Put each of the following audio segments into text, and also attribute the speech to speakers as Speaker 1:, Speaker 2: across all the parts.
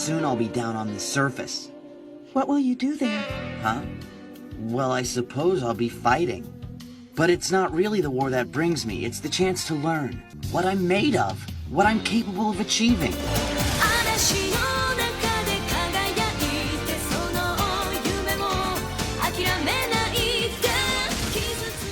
Speaker 1: soon I'll be down on the surface.
Speaker 2: What will you do there?
Speaker 1: Huh? Well, I suppose I'll be fighting. But it's not really the war that brings me, it's the chance to learn what I'm made of, what I'm capable of achieving.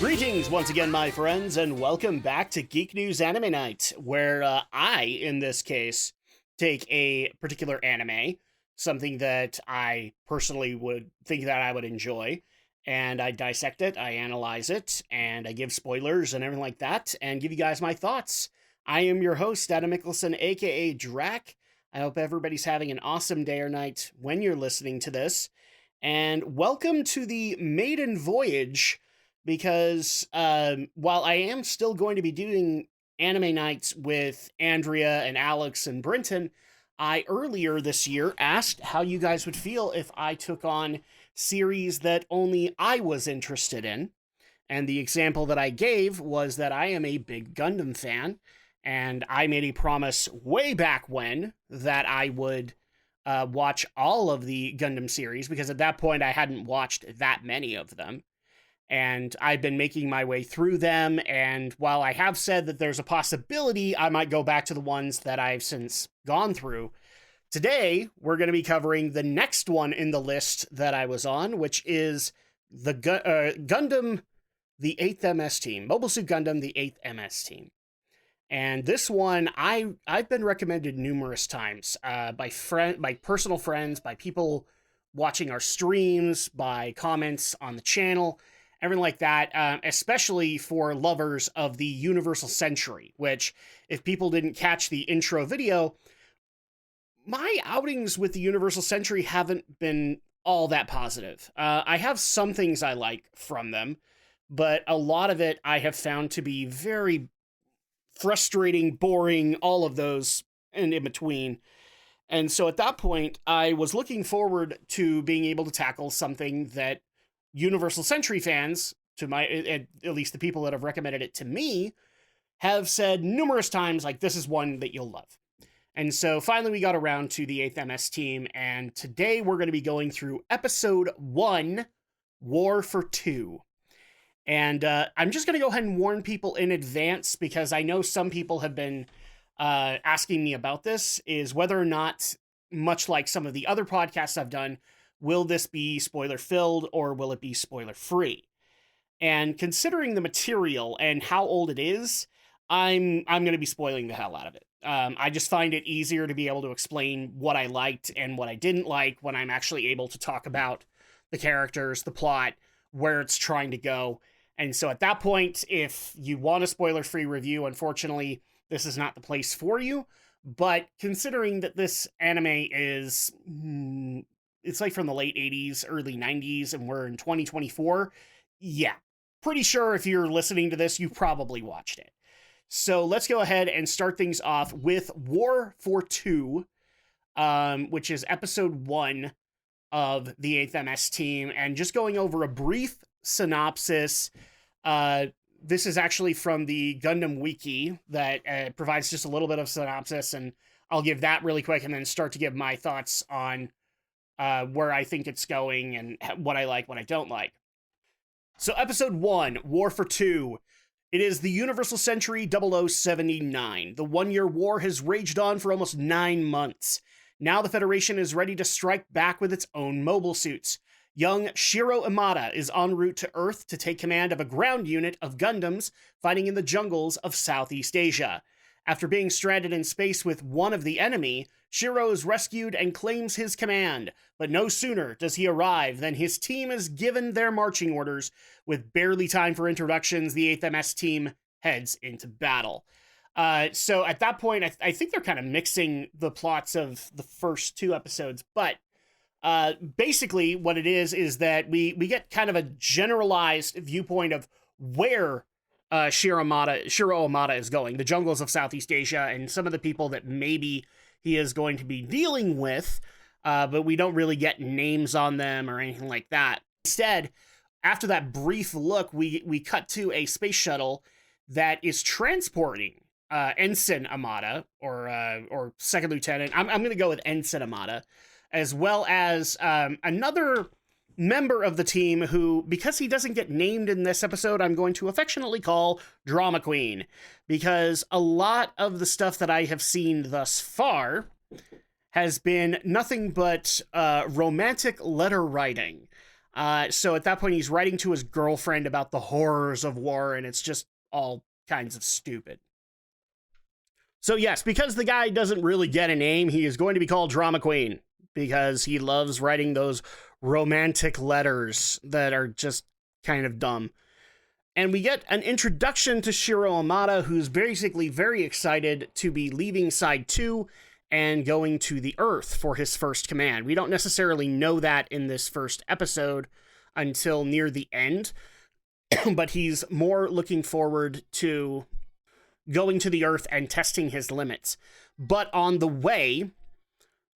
Speaker 3: Greetings once again, my friends, and welcome back to Geek News Anime Night, where I, in this case, take a particular anime, something that I personally would think that I would enjoy, and I dissect it, I analyze it, and I give spoilers and everything like that, and give you guys my thoughts. I am your host, Adam Mickelson, aka Drak. I hope everybody's having an awesome day or night when you're listening to this, and welcome to the maiden voyage, because while I am still going to be doing anime nights with Andrea and Alex and Brenton, I earlier this year asked how you guys would feel if I took on series that only I was interested in. And the example that I gave was that I am a big Gundam fan, and I made a promise way back when that I would watch all of the Gundam series, because at that point I hadn't watched that many of them. And I've been making my way through them, and while I have said that there's a possibility I might go back to the ones that I've since gone through, today we're going to be covering the next one in the list that I was on, which is the Gundam, the 8th MS team, Mobile Suit Gundam, the 8th MS team. And this one, I've been recommended numerous times by personal friends, by people watching our streams, by comments on the channel, everything like that, especially for lovers of the Universal Century, which, if people didn't catch the intro video, my outings with the Universal Century haven't been all that positive. I have some things I like from them, but a lot of it I have found to be very frustrating, boring, all of those and in between. And so at that point, I was looking forward to being able to tackle something that Universal Century fans, to my, at least the people that have recommended it to me, have said numerous times, like, this is one that you'll love. And so finally we got around to the 8th MS team, and today we're going to be going through episode 1, War for Two. And I'm just going to go ahead and warn people in advance, because I know some people have been asking me about this, is whether or not, much like some of the other podcasts I've done, will this be spoiler-filled or will it be spoiler-free? And considering the material and how old it is, I'm going to be spoiling the hell out of it. I just find it easier to be able to explain what I liked and what I didn't like when I'm actually able to talk about the characters, the plot, where it's trying to go. And so at that point, if you want a spoiler-free review, unfortunately, this is not the place for you. But considering that this anime is, it's like from the late 80s, early 90s, and we're in 2024, yeah, pretty sure if you're listening to this, you've probably watched it. So let's go ahead and start things off with War for Two, which is episode 1 of the 8th MS team, and just going over a brief synopsis. This is actually from the Gundam Wiki that provides just a little bit of synopsis, and I'll give that really quick and then start to give my thoughts on where I think it's going and what I like, what I don't like. So episode 1, War for Two. It is the Universal Century 0079. The one-year war has raged on for almost 9 months. Now the Federation is ready to strike back with its own mobile suits. Young Shiro Amada is en route to Earth to take command of a ground unit of Gundams fighting in the jungles of Southeast Asia. After being stranded in space with one of the enemy, Shiro is rescued and claims his command, but no sooner does he arrive than his team is given their marching orders. With barely time for introductions, the 8th MS team heads into battle. So at that point, I think they're kind of mixing the plots of the first 2 episodes, but basically what it is that we get kind of a generalized viewpoint of where Shiro Amada is going, the jungles of Southeast Asia, and some of the people that maybe he is going to be dealing with, but we don't really get names on them or anything like that. Instead, after that brief look, we cut to a space shuttle that is transporting Ensign Amata, or Second Lieutenant. I'm going to go with Ensign Amata, as well as another member of the team who, because he doesn't get named in this episode, I'm going to affectionately call Drama Queen, because a lot of the stuff that I have seen thus far has been nothing but romantic letter writing. So at that point, he's writing to his girlfriend about the horrors of war, and it's just all kinds of stupid. So yes, because the guy doesn't really get a name, he is going to be called Drama Queen, because he loves writing those romantic letters that are just kind of dumb. And we get an introduction to Shiro Amada, who's basically very excited to be leaving Side 2 and going to the Earth for his first command. We don't necessarily know that in this first episode until near the end, but he's more looking forward to going to the Earth and testing his limits. But on the way,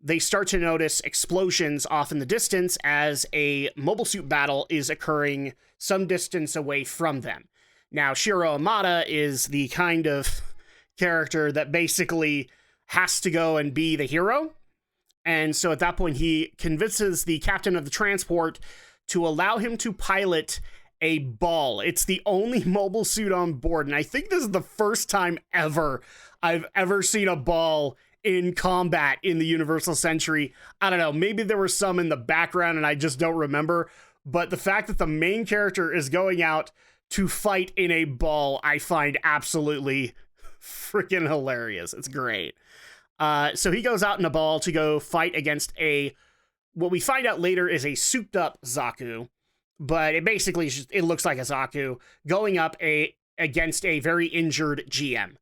Speaker 3: they start to notice explosions off in the distance as a mobile suit battle is occurring some distance away from them. Now, Shiro Amada is the kind of character that basically has to go and be the hero. And so at that point, he convinces the captain of the transport to allow him to pilot a ball. It's the only mobile suit on board. And I think this is the first time ever I've ever seen a ball in combat in the Universal Century. I don't know, maybe there were some in the background and I just don't remember. But the fact that the main character is going out to fight in a ball, I find absolutely freaking hilarious. It's great. So he goes out in a ball to go fight against what we find out later is a souped up Zaku, but it basically it looks like a Zaku going up against a very injured GM.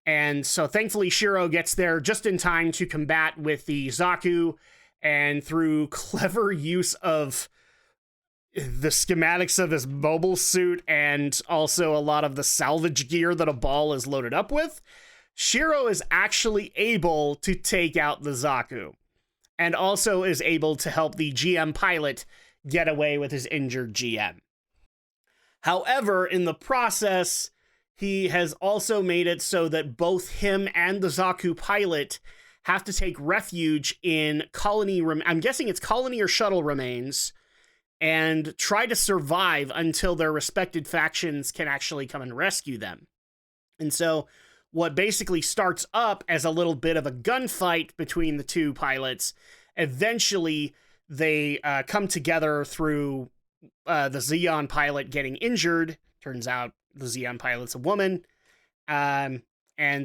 Speaker 3: And so thankfully Shiro gets there just in time to combat with the Zaku, and through clever use of the schematics of his mobile suit and also a lot of the salvage gear that a ball is loaded up with, Shiro is actually able to take out the Zaku, and also is able to help the GM pilot get away with his injured GM. However, in the process, he has also made it so that both him and the Zaku pilot have to take refuge in colony, I'm guessing it's colony or shuttle remains, and try to survive until their respected factions can actually come and rescue them. And so what basically starts up as a little bit of a gunfight between the two pilots, eventually they come together through the Zeon pilot getting injured. Turns out the Zeon pilot's a woman. And I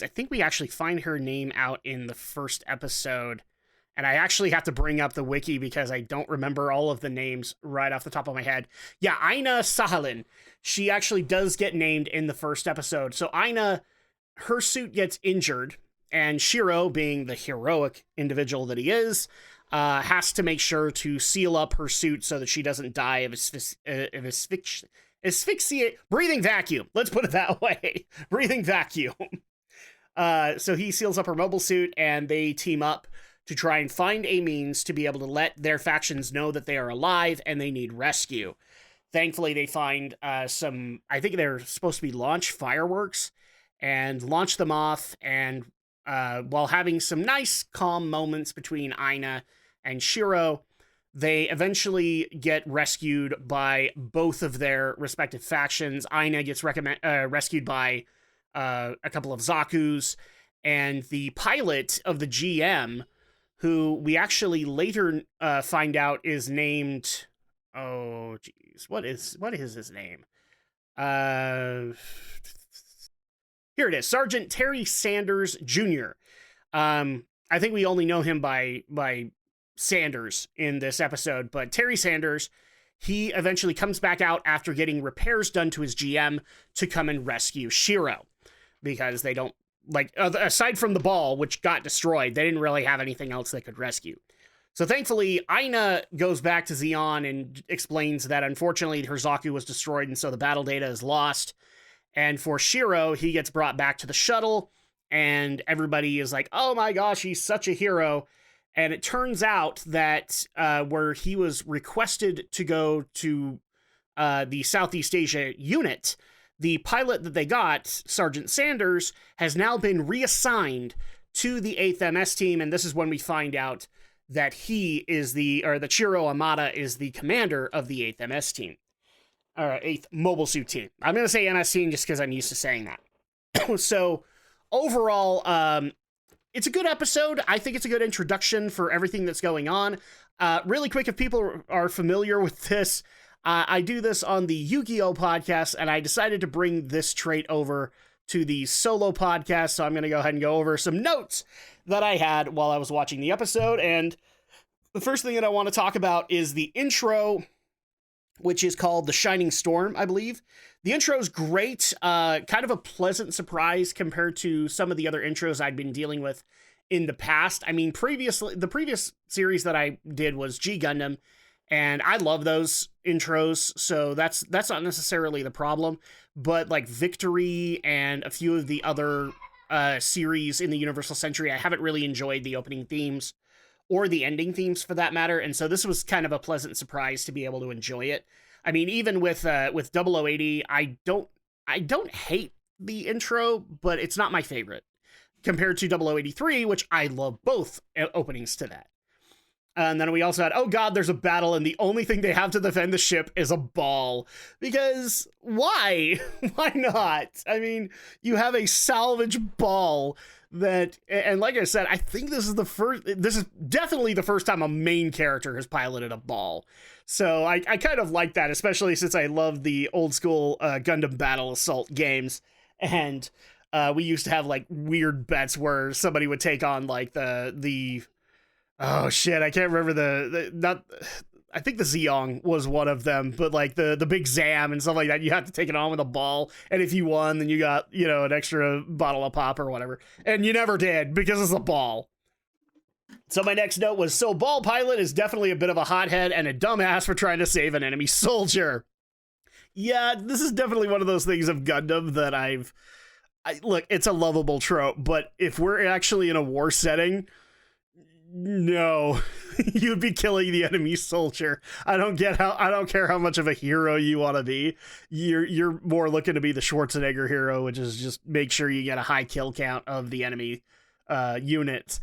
Speaker 3: think we actually find her name out in the first episode. And I actually have to bring up the wiki because I don't remember all of the names right off the top of my head. Yeah, Aina Sahalin. She actually does get named in the first episode. So Aina, her suit gets injured, and Shiro, being the heroic individual that he is, has to make sure to seal up her suit so that she doesn't die of asphyxiate breathing vacuum. Let's put it that way. Breathing vacuum. So he seals up her mobile suit, and they team up to try and find a means to be able to let their factions know that they are alive and they need rescue. Thankfully, they find I think they're supposed to be launch fireworks, and launch them off, and while having some nice, calm moments between Aina and Shiro, they eventually get rescued by both of their respective factions. Aina gets rescued by a couple of Zakus, and the pilot of the GM, who we actually later find out is named... Oh, geez. What is his name? Here it is. Sergeant Terry Sanders Jr. I think we only know him by Sanders in this episode, but Terry Sanders, he eventually comes back out after getting repairs done to his GM to come and rescue Shiro, because they don't, aside from the ball, which got destroyed, they didn't really have anything else they could rescue. So thankfully, Aina goes back to Zeon and explains that unfortunately her Zaku was destroyed, and so the battle data is lost. And for Shiro, he gets brought back to the shuttle, and everybody is like, oh my gosh, he's such a hero. And it turns out that where he was requested to go to the Southeast Asia unit, the pilot that they got, Sergeant Sanders, has now been reassigned to the 8th MS team, and this is when we find out that that Chiro Amada is the commander of the 8th MS team. 8th Mobile Suit Team. I'm going to say MS team just because I'm used to saying that. So, overall, it's a good episode. I think it's a good introduction for everything that's going on. Really quick, if people are familiar with this, I do this on the Yu-Gi-Oh! Podcast, and I decided to bring this trait over to the solo podcast, so I'm going to go ahead and go over some notes that I had while I was watching the episode, and the first thing that I want to talk about is the intro, which is called The Shining Storm, I believe. The intro is great, kind of a pleasant surprise compared to some of the other intros I'd been dealing with in the past. I mean, the previous series that I did was G Gundam, and I love those intros, so that's not necessarily the problem. But like Victory and a few of the other series in the Universal Century, I haven't really enjoyed the opening themes or the ending themes for that matter, and so this was kind of a pleasant surprise to be able to enjoy it. I mean, even with 0080, I don't hate the intro, but it's not my favorite compared to 0083, which I love both openings to that. And then we also had, oh god, there's a battle, and the only thing they have to defend the ship is a ball. Because why? Why not? I mean, you have a salvage ball that, and like I said, I think this is definitely the first time a main character has piloted a ball. So I kind of like that, especially since I love the old school Gundam Battle Assault games. And we used to have like weird bets where somebody would take on like the oh shit, I can't remember I think the Zeong was one of them, but like the big Zam and stuff like that, you have to take it on with a ball, and if you won, then you got, an extra bottle of pop or whatever. And you never did, because it's a ball. So my next note was, so Ball Pilot is definitely a bit of a hothead and a dumbass for trying to save an enemy soldier. Yeah, this is definitely one of those things of Gundam that look, it's a lovable trope, but if we're actually in a war setting, no, you'd be killing the enemy soldier. I don't care how much of a hero you want to be. You're more looking to be the Schwarzenegger hero, which is just make sure you get a high kill count of the enemy units.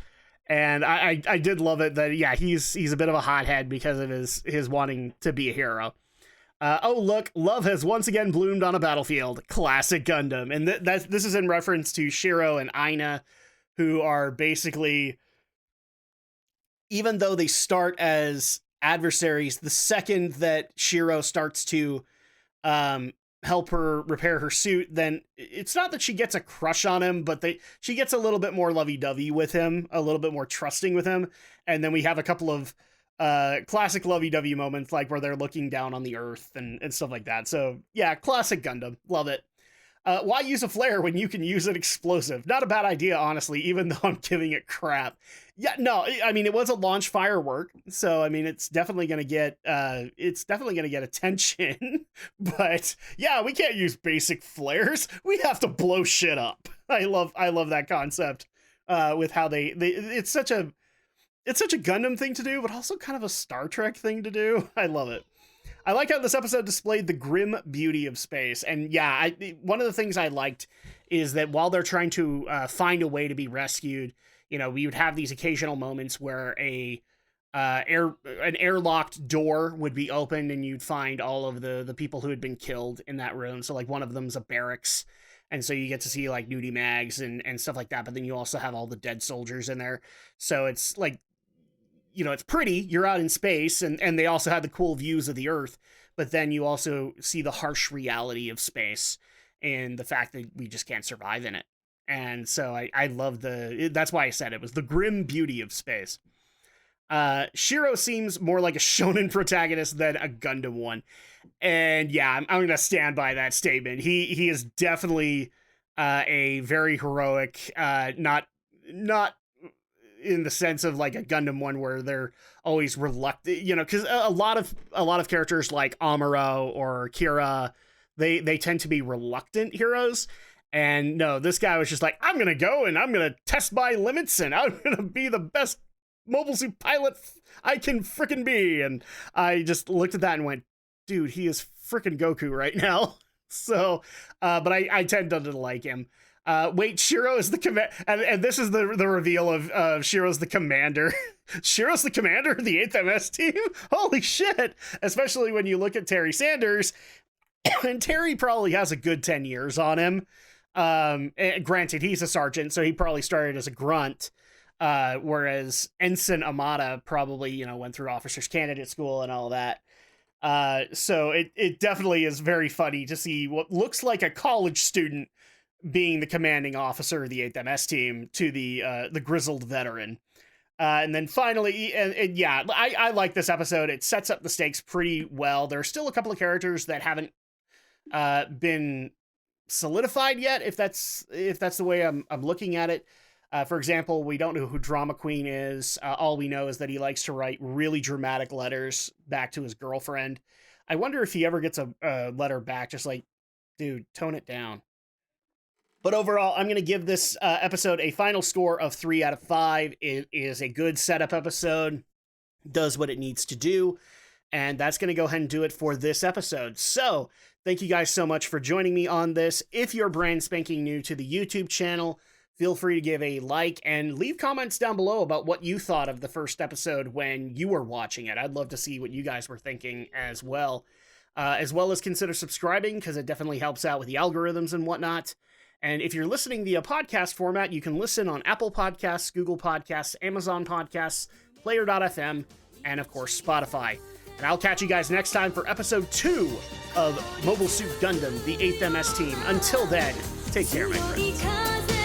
Speaker 3: And I did love it that, yeah, he's a bit of a hothead because of his wanting to be a hero. Oh, look, love has once again bloomed on a battlefield. Classic Gundam. And this is in reference to Shiro and Aina, who are basically, even though they start as adversaries, the second that Shiro starts to help her repair her suit, then it's not that she gets a crush on him, but she gets a little bit more lovey-dovey with him, a little bit more trusting with him. And then we have a couple of classic lovey-dovey moments, like where they're looking down on the earth and stuff like that. So yeah, classic Gundam. Love it. Why use a flare when you can use an explosive? Not a bad idea, honestly, even though I'm giving it crap. Yeah, no, I mean, it was a launch firework, so I mean, it's definitely gonna get attention. But yeah, we can't use basic flares. We have to blow shit up. I love that concept. With how it's such a Gundam thing to do, but also kind of a Star Trek thing to do. I love it. I like how this episode displayed the grim beauty of space. And yeah, one of the things I liked is that while they're trying to find a way to be rescued, we would have these occasional moments where an airlocked door would be opened and you'd find all of the people who had been killed in that room. So like one of them's a barracks. And so you get to see like nudie mags and stuff like that. But then you also have all the dead soldiers in there. So it's like, it's pretty, you're out in space, and they also had the cool views of the Earth, but then you also see the harsh reality of space and the fact that we just can't survive in it. And so I love that's why I said it was the grim beauty of space. Shiro seems more like a shonen protagonist than a Gundam one. And yeah, I'm going to stand by that statement. He is definitely a very heroic, not in the sense of like a Gundam one where they're always reluctant, because a lot of characters like Amuro or Kira, they tend to be reluctant heroes. And no, this guy was just like, I'm going to go and I'm going to test my limits and I'm going to be the best mobile suit pilot I can frickin' be. And I just looked at that and went, dude, he is frickin' Goku right now. So, but I tend to like him. Wait, Shiro is the command, and this is the reveal of Shiro's the commander. Shiro's the commander of the 8th MS team? Holy shit! Especially when you look at Terry Sanders, and Terry probably has a good 10 years on him. Granted, he's a sergeant, so he probably started as a grunt, whereas Ensign Amada probably, went through officers candidate school and all that. So it definitely is very funny to see what looks like a college student being the commanding officer of the 8th MS team to the grizzled veteran. And then finally, yeah, I like this episode. It sets up the stakes pretty well. There are still a couple of characters that haven't been solidified yet, if that's the way I'm looking at it. For example, we don't know who Drama Queen is. All we know is that he likes to write really dramatic letters back to his girlfriend. I wonder if he ever gets a letter back, just like, dude, tone it down. But overall, I'm going to give this episode a final score of 3 out of 5. It is a good setup episode, does what it needs to do, and that's going to go ahead and do it for this episode. So, thank you guys so much for joining me on this. If you're brand spanking new to the YouTube channel, feel free to give a like and leave comments down below about what you thought of the first episode when you were watching it. I'd love to see what you guys were thinking as well as consider subscribing, because it definitely helps out with the algorithms and whatnot. And if you're listening via podcast format, you can listen on Apple Podcasts, Google Podcasts, Amazon Podcasts, Player.fm, and of course, Spotify. And I'll catch you guys next time for episode 2 of Mobile Suit Gundam, the 8th MS team. Until then, take care, my friends.